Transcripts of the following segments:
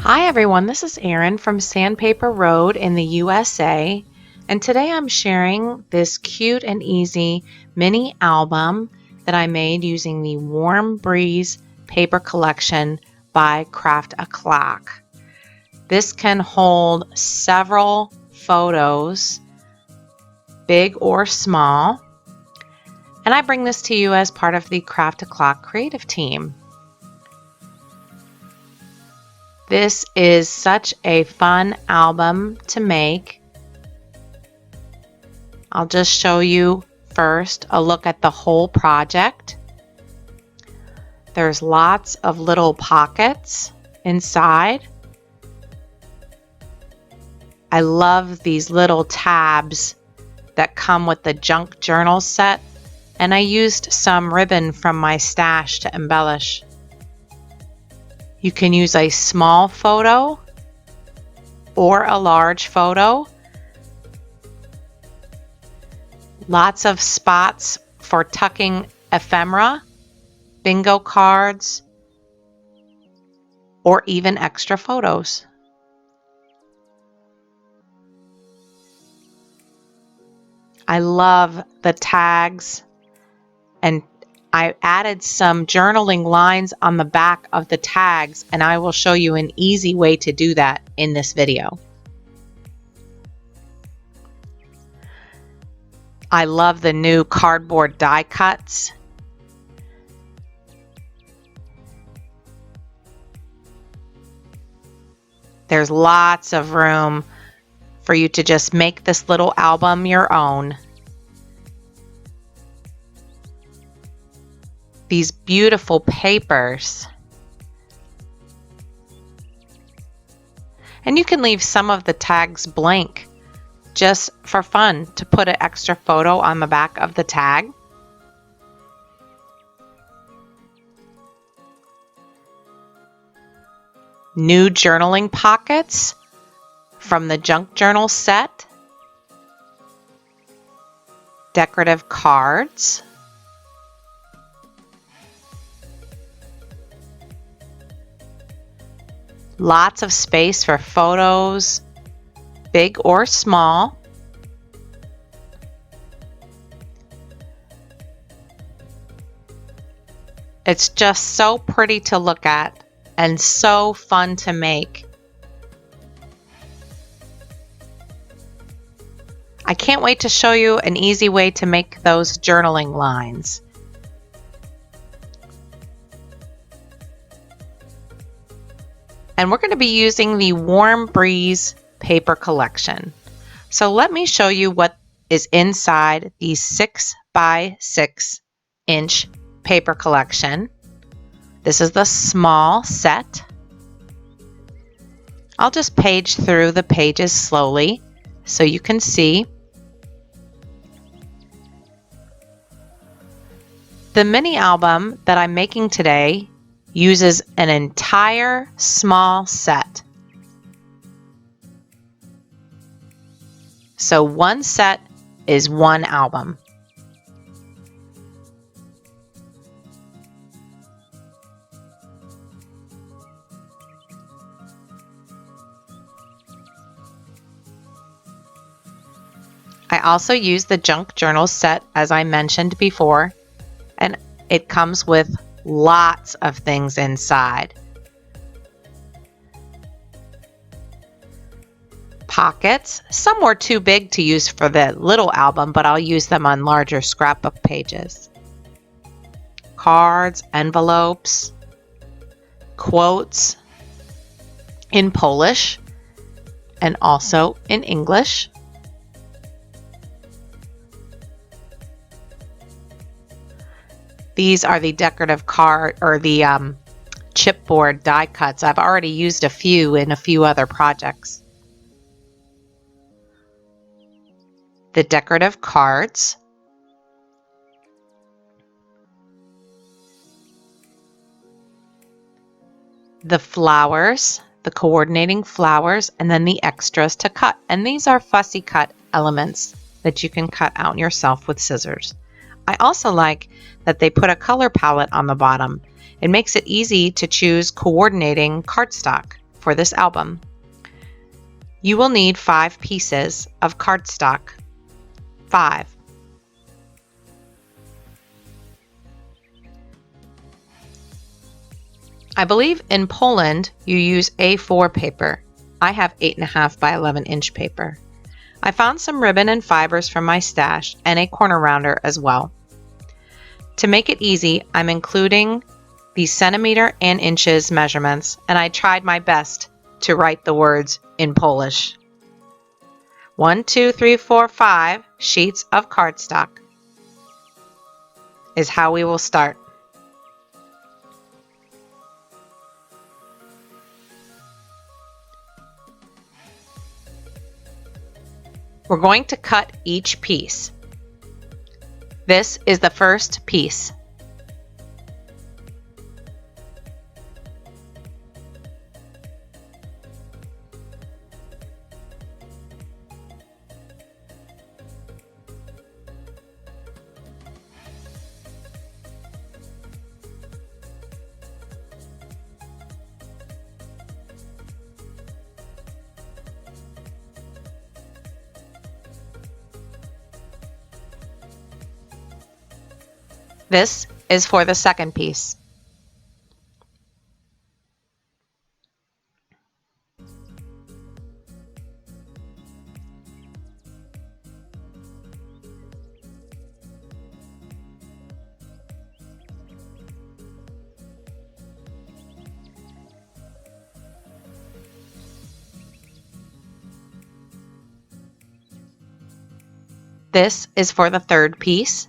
Hi everyone, this is Erin from Sandpaper Road in the USA, and today I'm sharing this cute and easy mini album that I made using the Warm Breeze paper collection by Craft a Clock. This can hold several photos, big or small, and I bring this to you as part of the Craft a Clock creative team. This is such a fun album to make. I'll just show you first a look at the whole project. There's lots of little pockets inside. I love these little tabs that come with the junk journal set, and I used some ribbon from my stash to embellish. You can use a small photo or a large photo. Lots of spots for tucking ephemera, bingo cards, or even extra photos. I love the tags, and I added some journaling lines on the back of the tags, and I will show you an easy way to do that in this video. I love the new cardboard die cuts. There's lots of room for you to just make this little album your own. These beautiful papers. And you can leave some of the tags blank just for fun to put an extra photo on the back of the tag. New journaling pockets from the junk journal set. Decorative cards. Lots of space for photos, big or small. It's just so pretty to look at and so fun to make. I can't wait to show you an easy way to make those journaling lines. And we're going to be using the Warm Breeze paper collection. So let me show you what is inside the 6 by 6 inch paper collection. This is the small set. I'll just page through the pages slowly so you can see. The mini album that I'm making today uses an entire small set. So one set is one album. I also use the junk journal set as I mentioned before, and it comes with lots of things inside. Pockets. Some were too big to use for the little album, but I'll use them on larger scrapbook pages. Cards, envelopes, quotes in Polish and also in English. These are the decorative card or the chipboard die cuts. I've already used a few in a few other projects. The decorative cards. The flowers, the coordinating flowers, and then the extras to cut. And these are fussy cut elements that you can cut out yourself with scissors. I also like that they put a color palette on the bottom. It makes it easy to choose coordinating cardstock for this album. You will need 5 pieces of cardstock. 5. I believe in Poland you use A4 paper. I have 8.5 by 11 inch paper. I found some ribbon and fibers from my stash and a corner rounder as well. To make it easy, I'm including the centimeter and inches measurements, and I tried my best to write the words in Polish. 1, 2, 3, 4, 5 sheets of cardstock is how we will start. We're going to cut each piece. This is the first piece. This is for the second piece. This is for the third piece.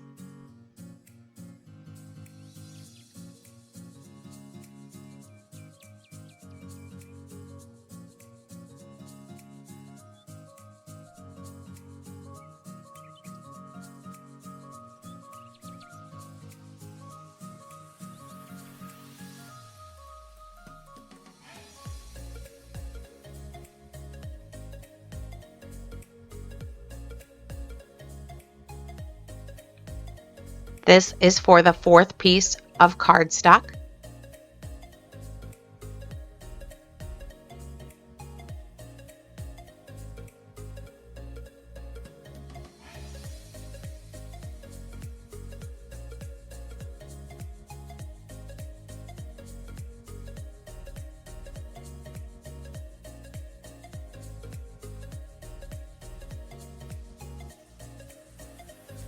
This is for the fourth piece of cardstock.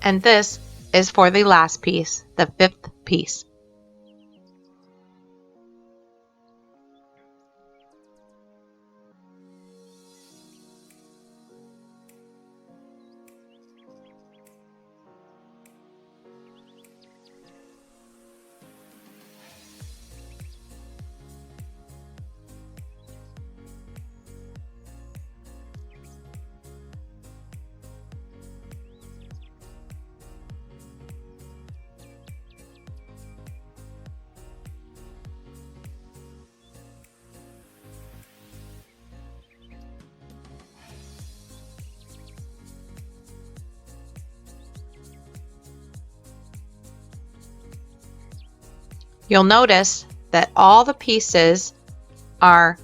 And this is for the last piece, the fifth piece. You'll notice that all the pieces are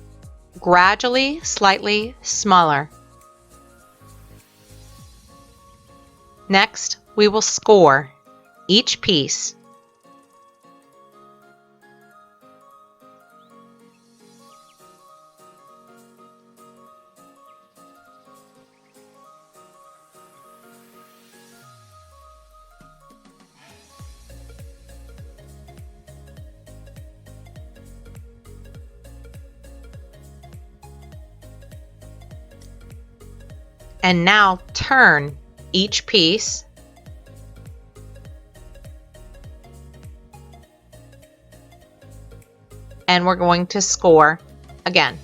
gradually slightly smaller. Next, we will score each piece. And now turn each piece and we're going to score again.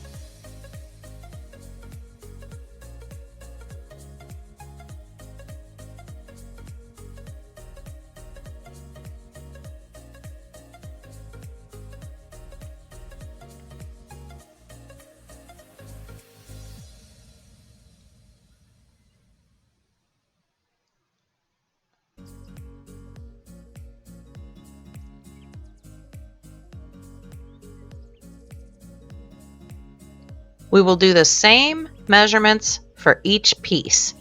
We will do the same measurements for each piece.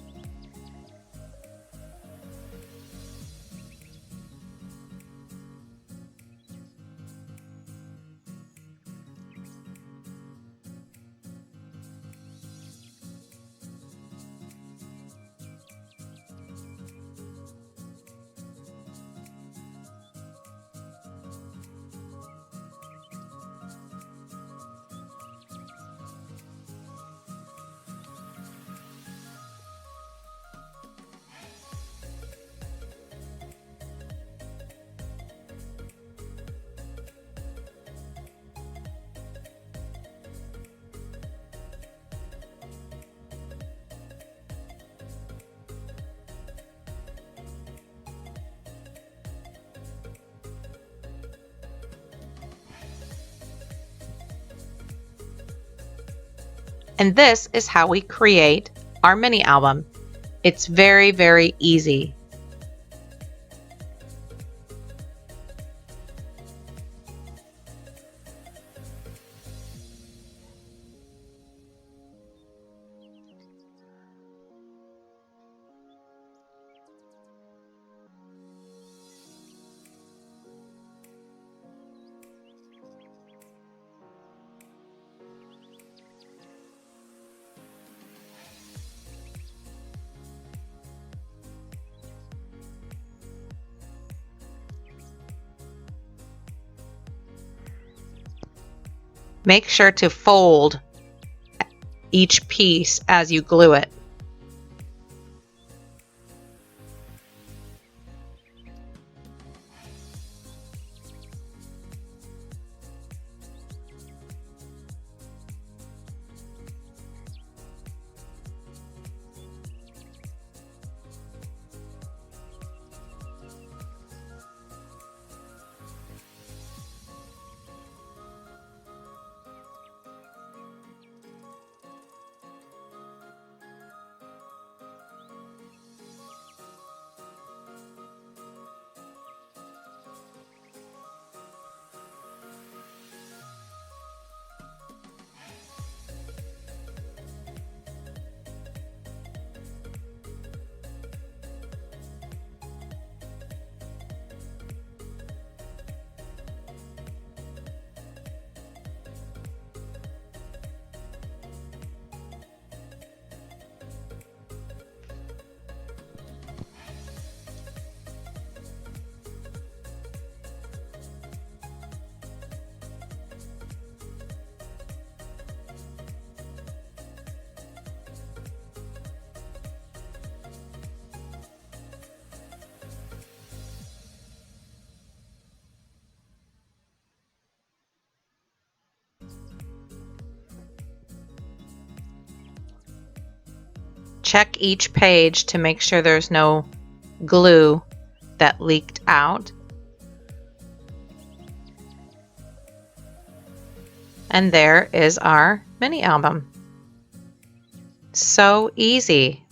And this is how we create our mini album. It's very, very easy. Make sure to fold each piece as you glue it. Check each page to make sure there's no glue that leaked out. And there is our mini album. So easy.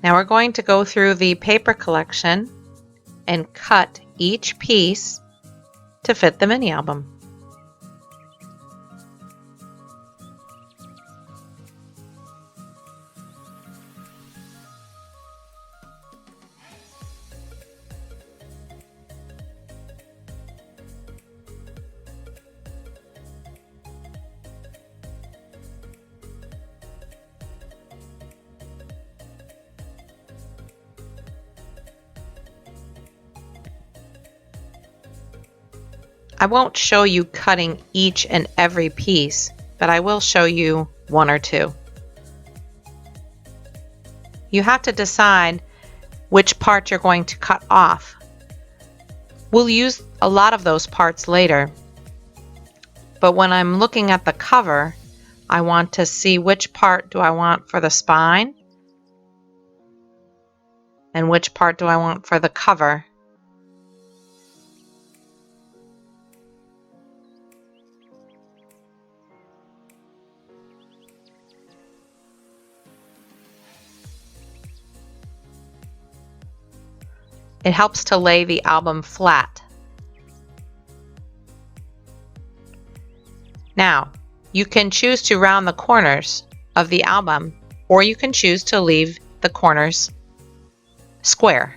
Now we're going to go through the paper collection and cut each piece to fit the mini album. I won't show you cutting each and every piece, but I will show you one or two. You have to decide which part you're going to cut off. We'll use a lot of those parts later, but when I'm looking at the cover, I want to see which part do I want for the spine and which part do I want for the cover. It helps to lay the album flat. Now, you can choose to round the corners of the album, or you can choose to leave the corners square.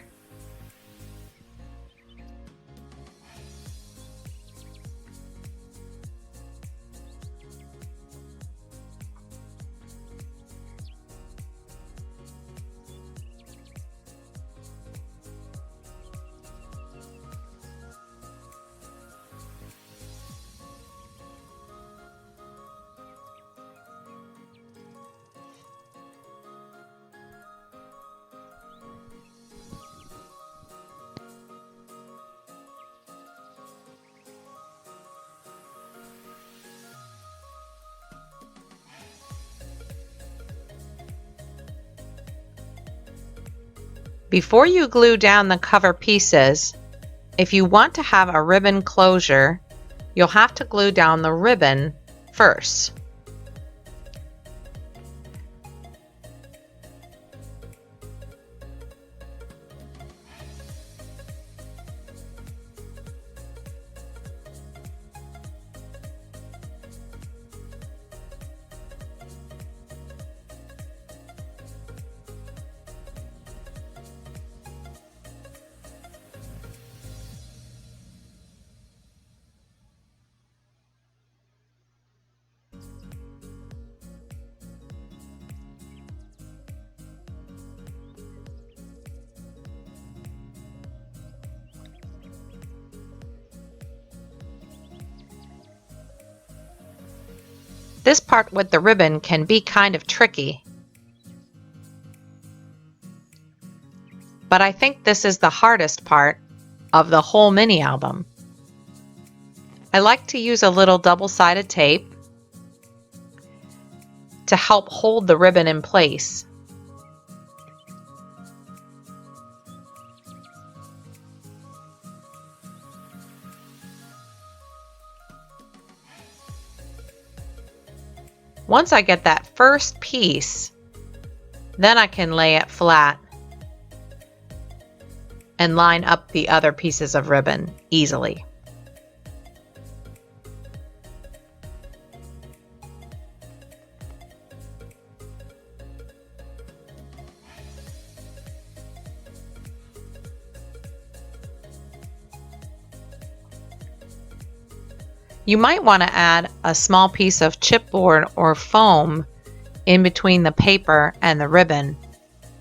Before you glue down the cover pieces, if you want to have a ribbon closure, you'll have to glue down the ribbon first. This part with the ribbon can be kind of tricky, but I think this is the hardest part of the whole mini album. I like to use a little double-sided tape to help hold the ribbon in place. Once I get that first piece, then I can lay it flat and line up the other pieces of ribbon easily. You might want to add a small piece of chipboard or foam in between the paper and the ribbon.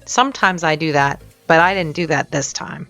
Sometimes I do that, but I didn't do that this time.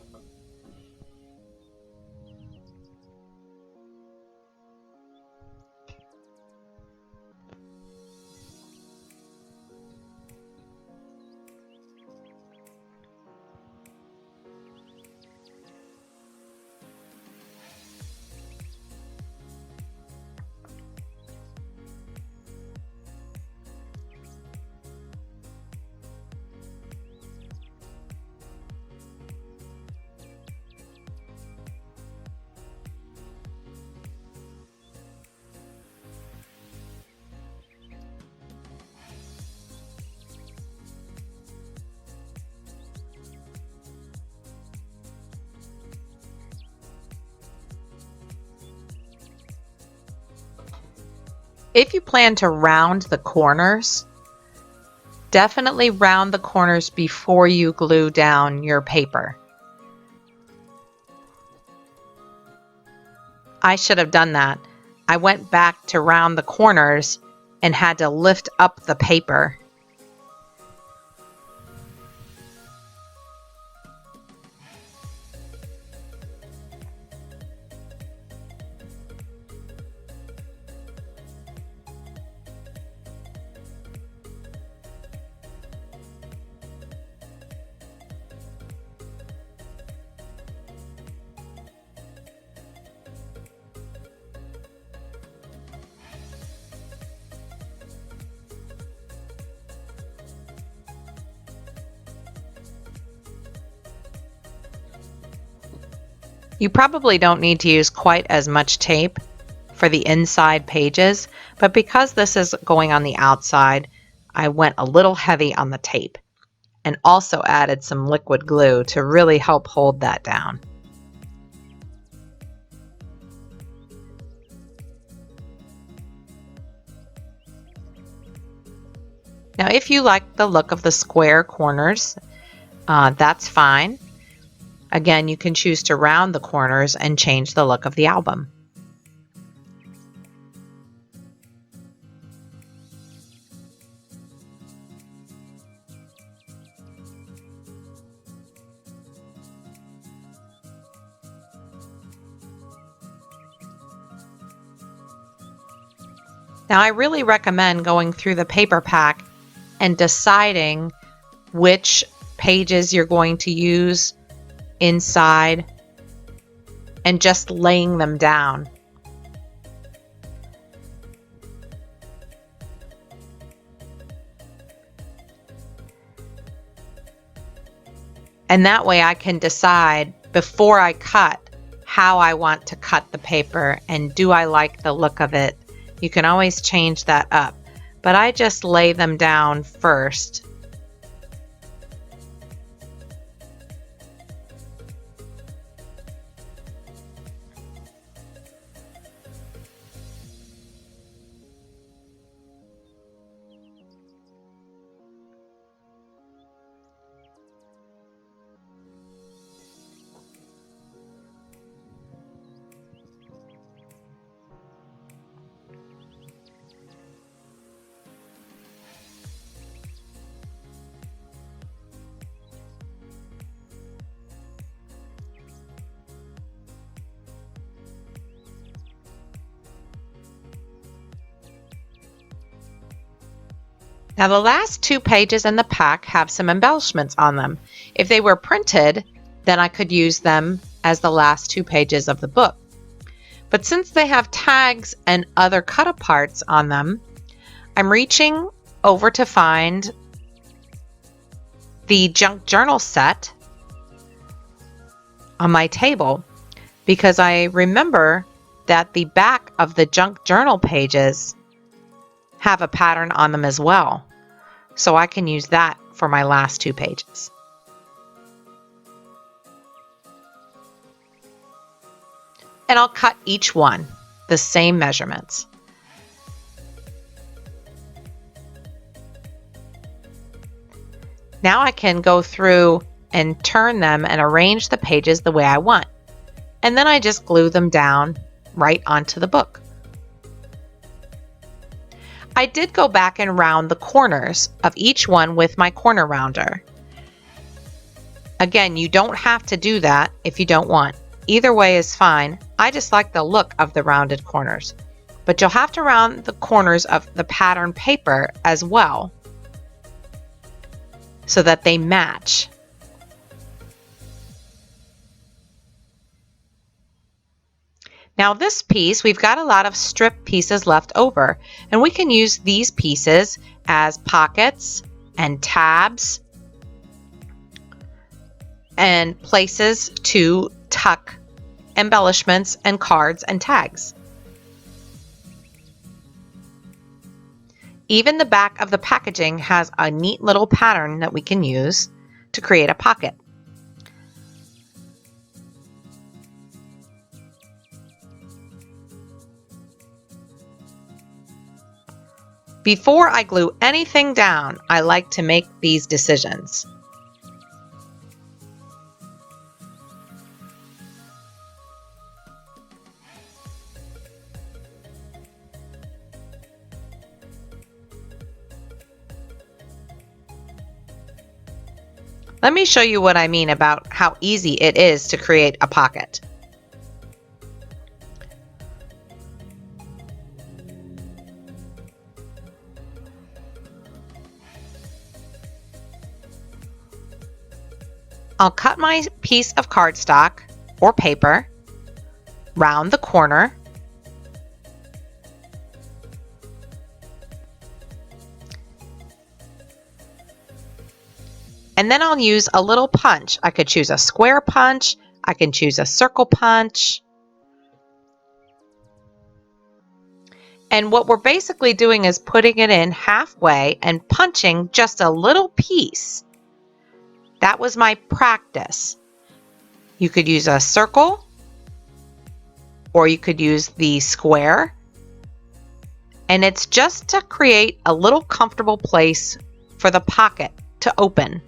If you plan to round the corners, definitely round the corners before you glue down your paper. I should have done that. I went back to round the corners and had to lift up the paper. You probably don't need to use quite as much tape for the inside pages, but because this is going on the outside, I went a little heavy on the tape and also added some liquid glue to really help hold that down. Now, if you like the look of the square corners, that's fine. Again, you can choose to round the corners and change the look of the album. Now, I really recommend going through the paper pack and deciding which pages you're going to use inside and just laying them down. And that way I can decide before I cut how I want to cut the paper and do I like the look of it. You can always change that up, but I just lay them down first. Now the last 2 pages in the pack have some embellishments on them. If they were printed, then I could use them as the last 2 pages of the book. But since they have tags and other cut-aparts on them, I'm reaching over to find the junk journal set on my table because I remember that the back of the junk journal pages have a pattern on them as well. So I can use that for my last 2 pages. And I'll cut each one the same measurements. Now I can go through and turn them and arrange the pages the way I want. And then I just glue them down right onto the book. I did go back and round the corners of each one with my corner rounder. Again, you don't have to do that if you don't want. Either way is fine. I just like the look of the rounded corners. But you'll have to round the corners of the pattern paper as well so that they match. Now this piece, we've got a lot of strip pieces left over, and we can use these pieces as pockets and tabs and places to tuck embellishments and cards and tags. Even the back of the packaging has a neat little pattern that we can use to create a pocket. Before I glue anything down, I like to make these decisions. Let me show you what I mean about how easy it is to create a pocket. I'll cut my piece of cardstock or paper, round the corner, and then I'll use a little punch. I could choose a square punch, I can choose a circle punch. And what we're basically doing is putting it in halfway and punching just a little piece. That was my practice. You could use a circle, or you could use the square. And it's just to create a little comfortable place for the pocket to open.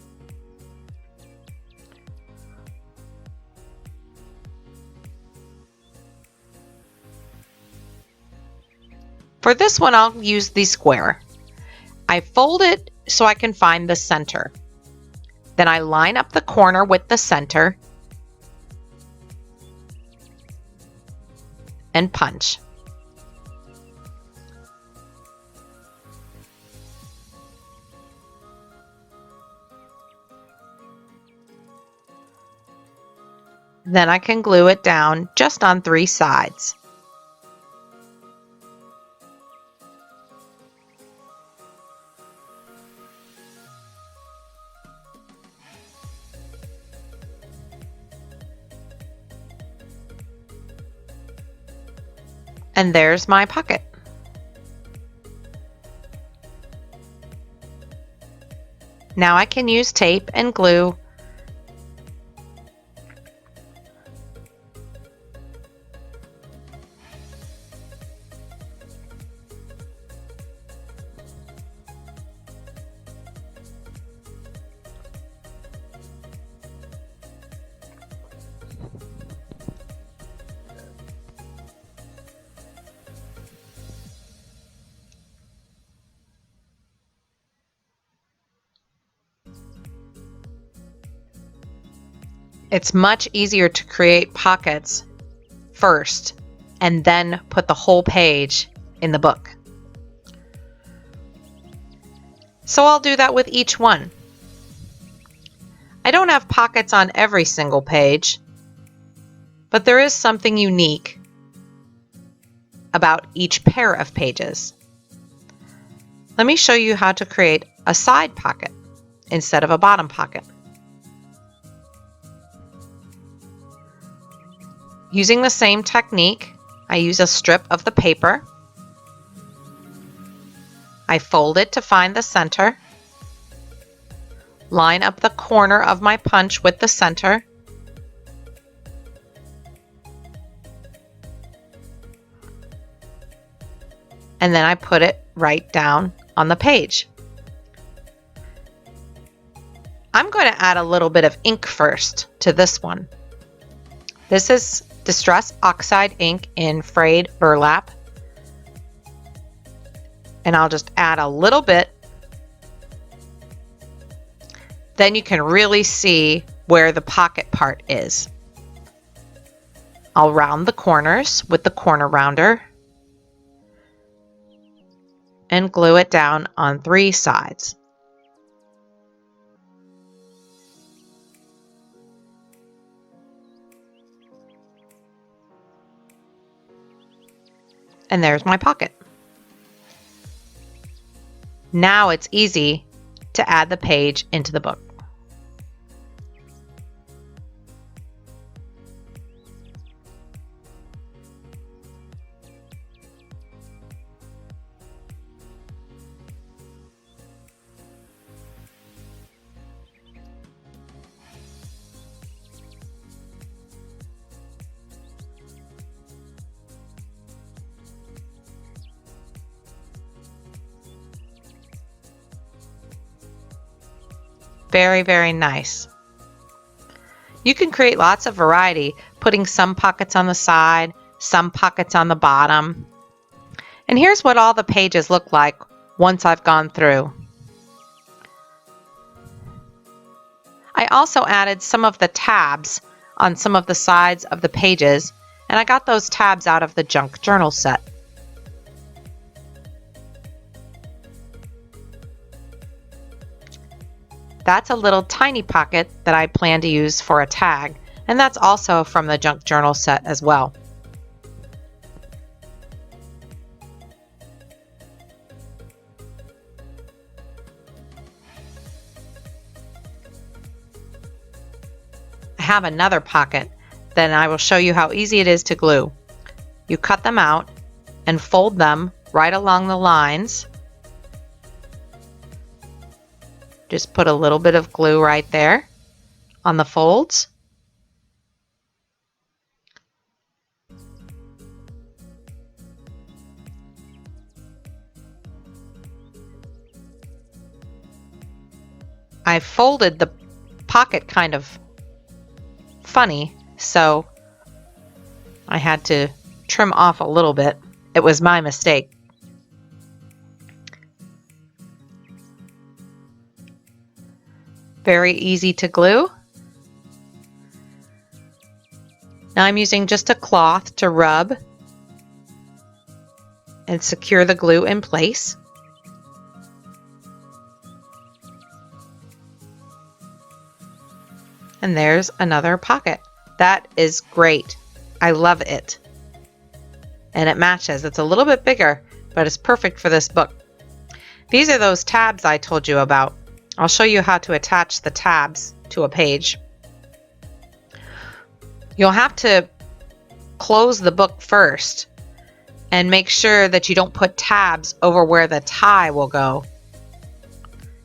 For this one, I'll use the square. I fold it so I can find the center. Then I line up the corner with the center and punch. Then I can glue it down just on 3 sides. And there's my pocket. Now I can use tape and glue It's much easier to create pockets first and then put the whole page in the book. So I'll do that with each one. I don't have pockets on every single page, but there is something unique about each pair of pages. Let me show you how to create a side pocket instead of a bottom pocket. Using the same technique, I use a strip of the paper. I fold it to find the center. Line up the corner of my punch with the center. And then I put it right down on the page. I'm going to add a little bit of ink first to this one. This is Distress Oxide ink in Frayed Burlap. And I'll just add a little bit. Then you can really see where the pocket part is. I'll round the corners with the corner rounder and glue it down on 3 sides. And there's my pocket. Now it's easy to add the page into the book. Very, very nice. You can create lots of variety, putting some pockets on the side, some pockets on the bottom. And here's what all the pages look like once I've gone through. I also added some of the tabs on some of the sides of the pages, and I got those tabs out of the junk journal set. That's a little tiny pocket that I plan to use for a tag, and that's also from the junk journal set as well. I have another pocket, then I will show you how easy it is to glue. You cut them out and fold them right along the lines. Just put a little bit of glue right there on the folds. I folded the pocket kind of funny, so I had to trim off a little bit. It was my mistake. Very easy to glue. Now I'm using just a cloth to rub and secure the glue in place. And there's another pocket. That is great. I love it. And it matches. It's a little bit bigger, but it's perfect for this book. These are those tabs I told you about. I'll show you how to attach the tabs to a page. You'll have to close the book first and make sure that you don't put tabs over where the tie will go.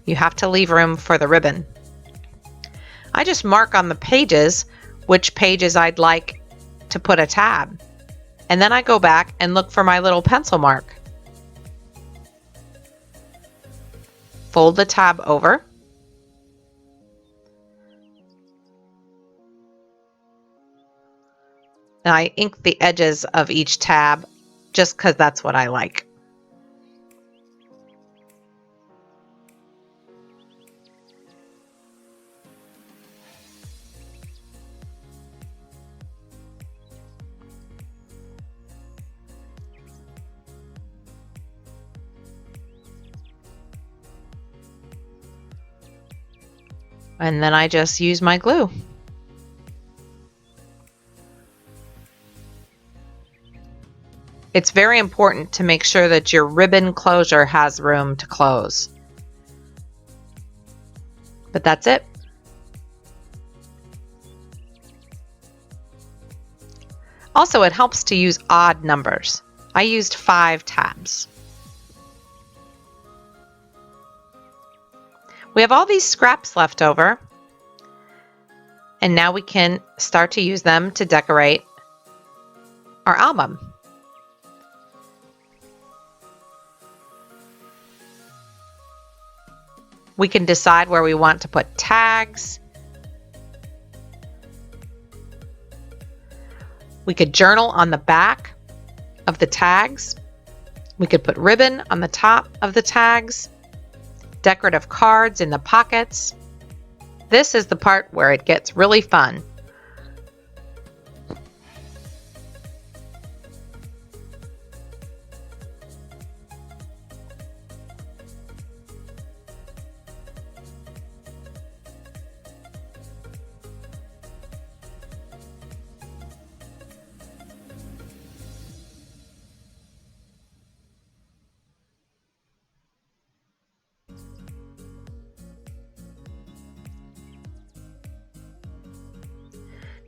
You have to leave room for the ribbon. I just mark on the pages which pages I'd like to put a tab. And then I go back and look for my little pencil mark. Fold the tab over. And I ink the edges of each tab just because that's what I like. And then I just use my glue. It's very important to make sure that your ribbon closure has room to close. But that's it. Also, it helps to use odd numbers. I used 5 tabs. We have all these scraps left over, and now we can start to use them to decorate our album. We can decide where we want to put tags. We could journal on the back of the tags. We could put ribbon on the top of the tags. Decorative cards in the pockets. This is the part where it gets really fun.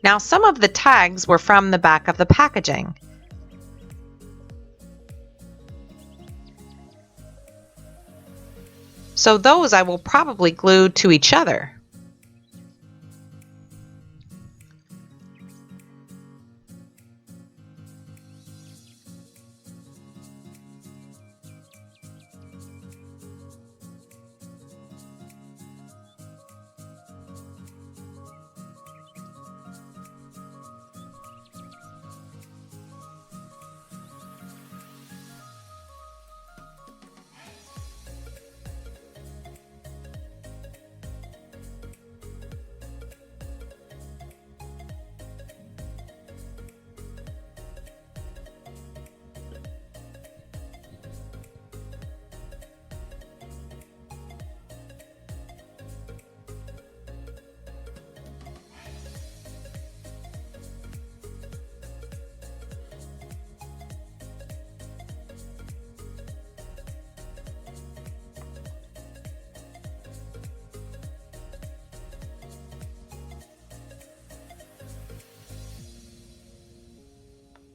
Now, some of the tags were from the back of the packaging. So those I will probably glue to each other.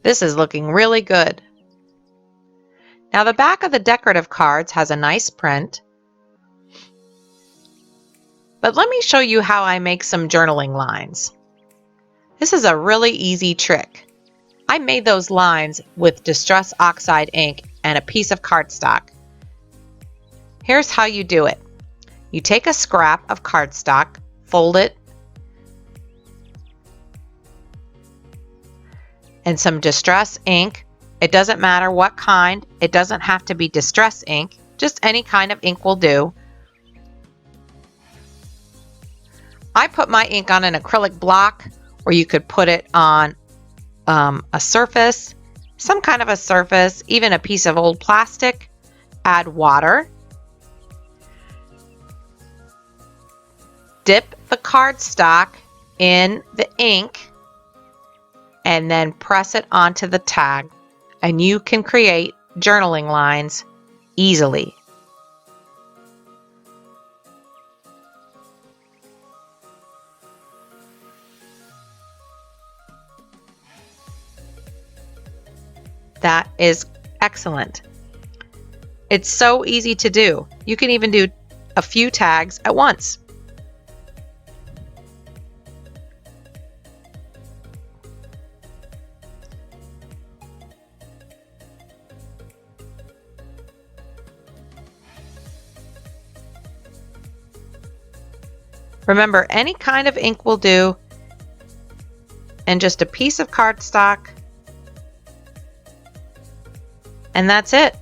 This is looking really good. Now the back of the decorative cards has a nice print. But let me show you how I make some journaling lines. This is a really easy trick. I made those lines with Distress Oxide ink and a piece of cardstock. Here's how you do it. You take a scrap of cardstock, fold it, and some distress ink. It doesn't matter what kind. It doesn't have to be distress ink. Just any kind of ink will do. I put my ink on an acrylic block, or you could put it on a surface, some kind of a surface, even a piece of old plastic. Add water. Dip the cardstock in the ink and then press it onto the tag, and you can create journaling lines easily. That is excellent. It's so easy to do. You can even do a few tags at once. Remember, any kind of ink will do, and just a piece of cardstock, and that's it.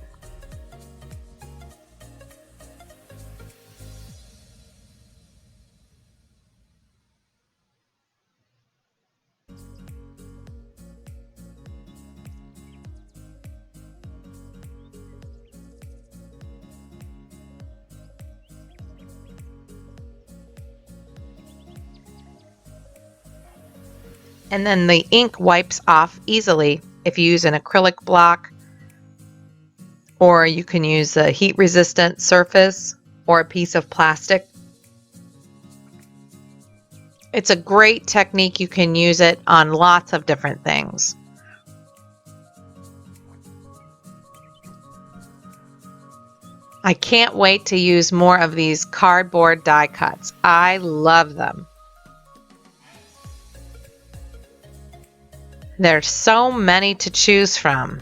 And then the ink wipes off easily if you use an acrylic block, or you can use a heat-resistant surface or a piece of plastic. It's a great technique. You can use it on lots of different things. I can't wait to use more of these cardboard die cuts. I love them. There's so many to choose from.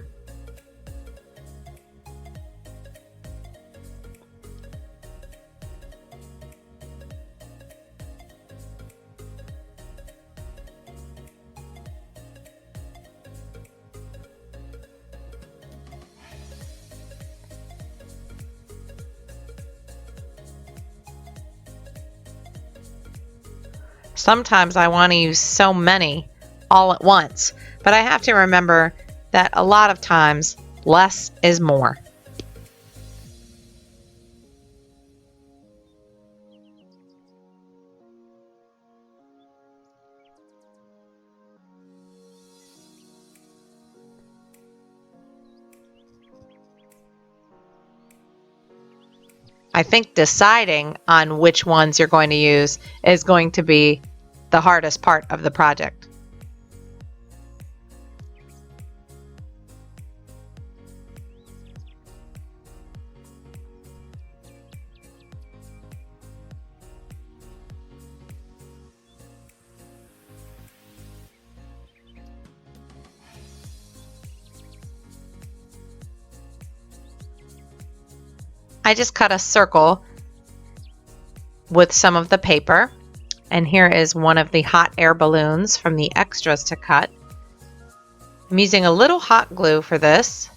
Sometimes I want to use so many all at once, but I have to remember that a lot of times less is more. I think deciding on which ones you're going to use is going to be the hardest part of the project. I just cut a circle with some of the paper, and here is one of the hot air balloons from the extras to cut. I'm using a little hot glue for this.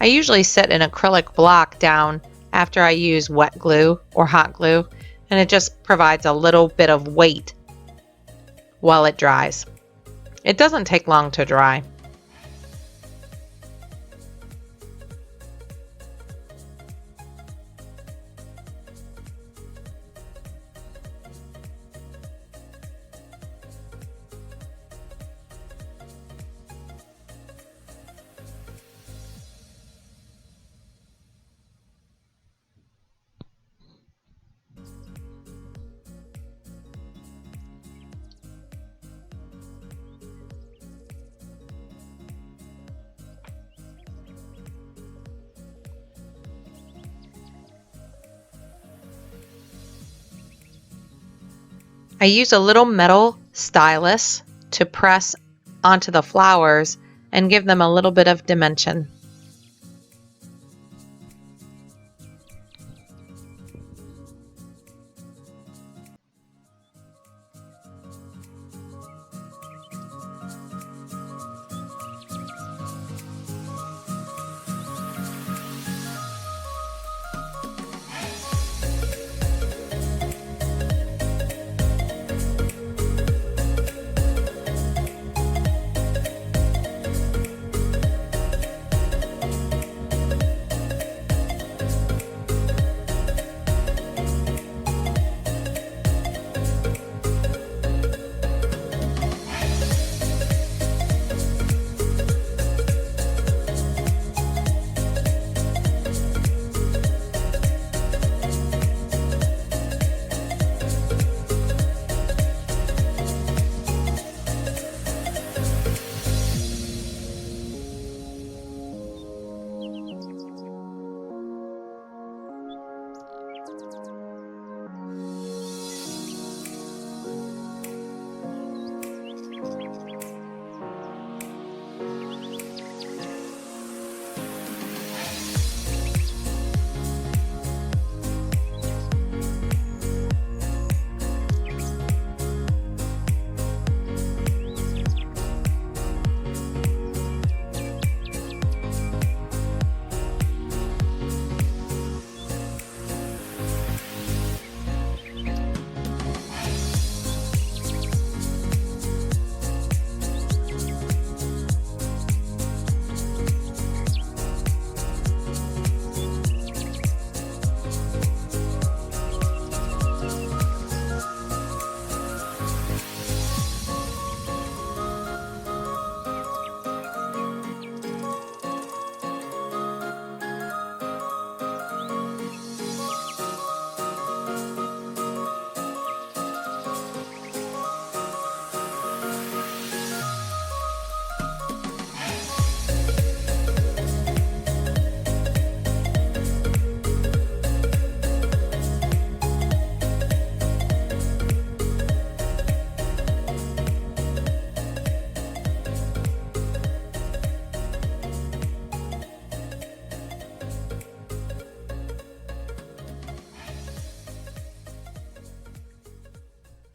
I usually set an acrylic block down after I use wet glue or hot glue, and it just provides a little bit of weight while it dries. It doesn't take long to dry. I use a little metal stylus to press onto the flowers and give them a little bit of dimension.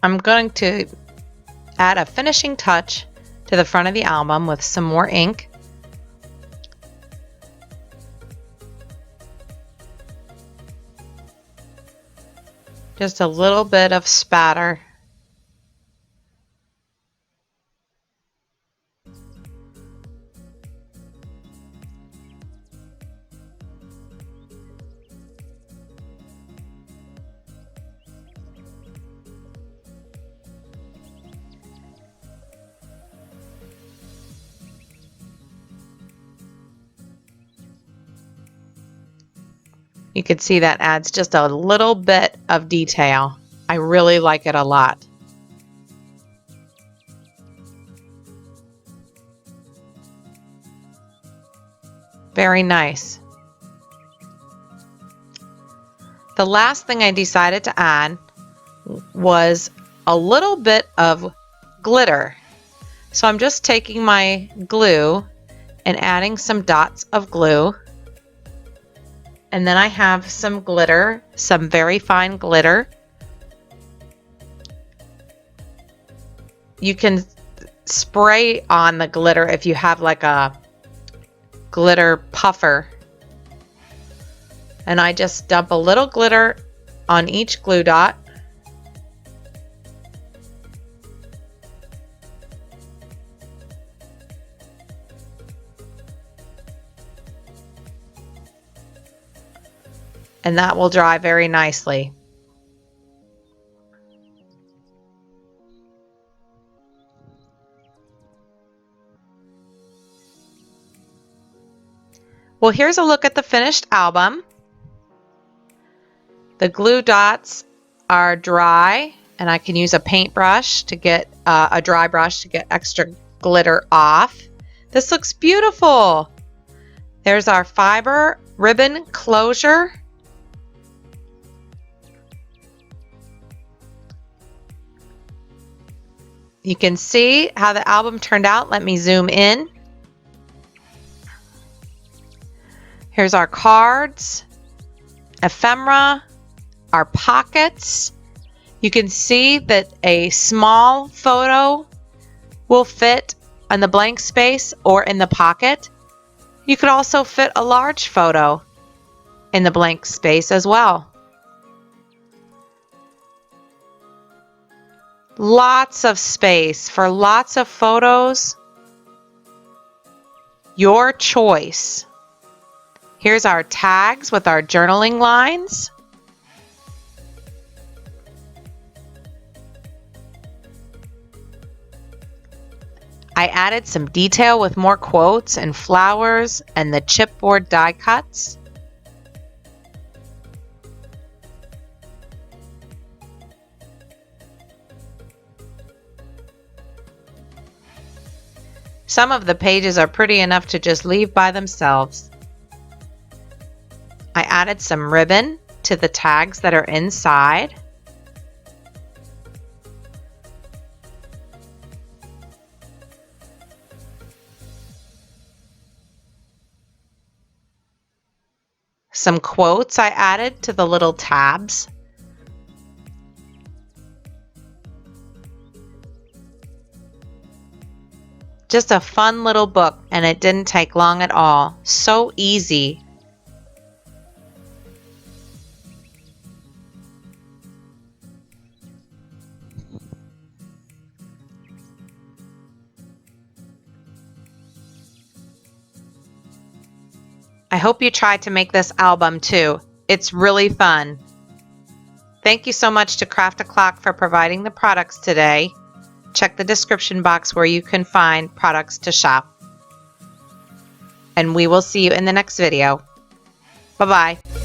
I'm going to add a finishing touch to the front of the album with some more ink. Just a little bit of spatter. You can see that adds just a little bit of detail. I really like it a lot. Very nice. The last thing I decided to add was a little bit of glitter. So I'm just taking my glue and adding some dots of glue. And then I have some glitter, some very fine glitter. You can spray on the glitter if you have like a glitter puffer. And I just dump a little glitter on each glue dot. And that will dry very nicely. Well, here's a look at the finished album. The glue dots are dry, and I can use a paintbrush to get a dry brush to get extra glitter off. This looks beautiful. There's our fiber ribbon closure. You can see how the album turned out. Let me zoom in. Here's our cards, ephemera, our pockets. You can see that a small photo will fit in the blank space or in the pocket. You could also fit a large photo in the blank space as well. Lots of space for lots of photos. Your choice. Here's our tags with our journaling lines. I added some detail with more quotes and flowers and the chipboard die cuts. Some of the pages are pretty enough to just leave by themselves. I added some ribbon to the tags that are inside. Some quotes I added to the little tabs. Just a fun little book, and it didn't take long at all. So easy. I hope you try to make this album too. It's really fun. Thank you so much to Craft O'Clock for providing the products today. Check the description box where you can find products to shop. And we will see you in the next video. Bye-bye.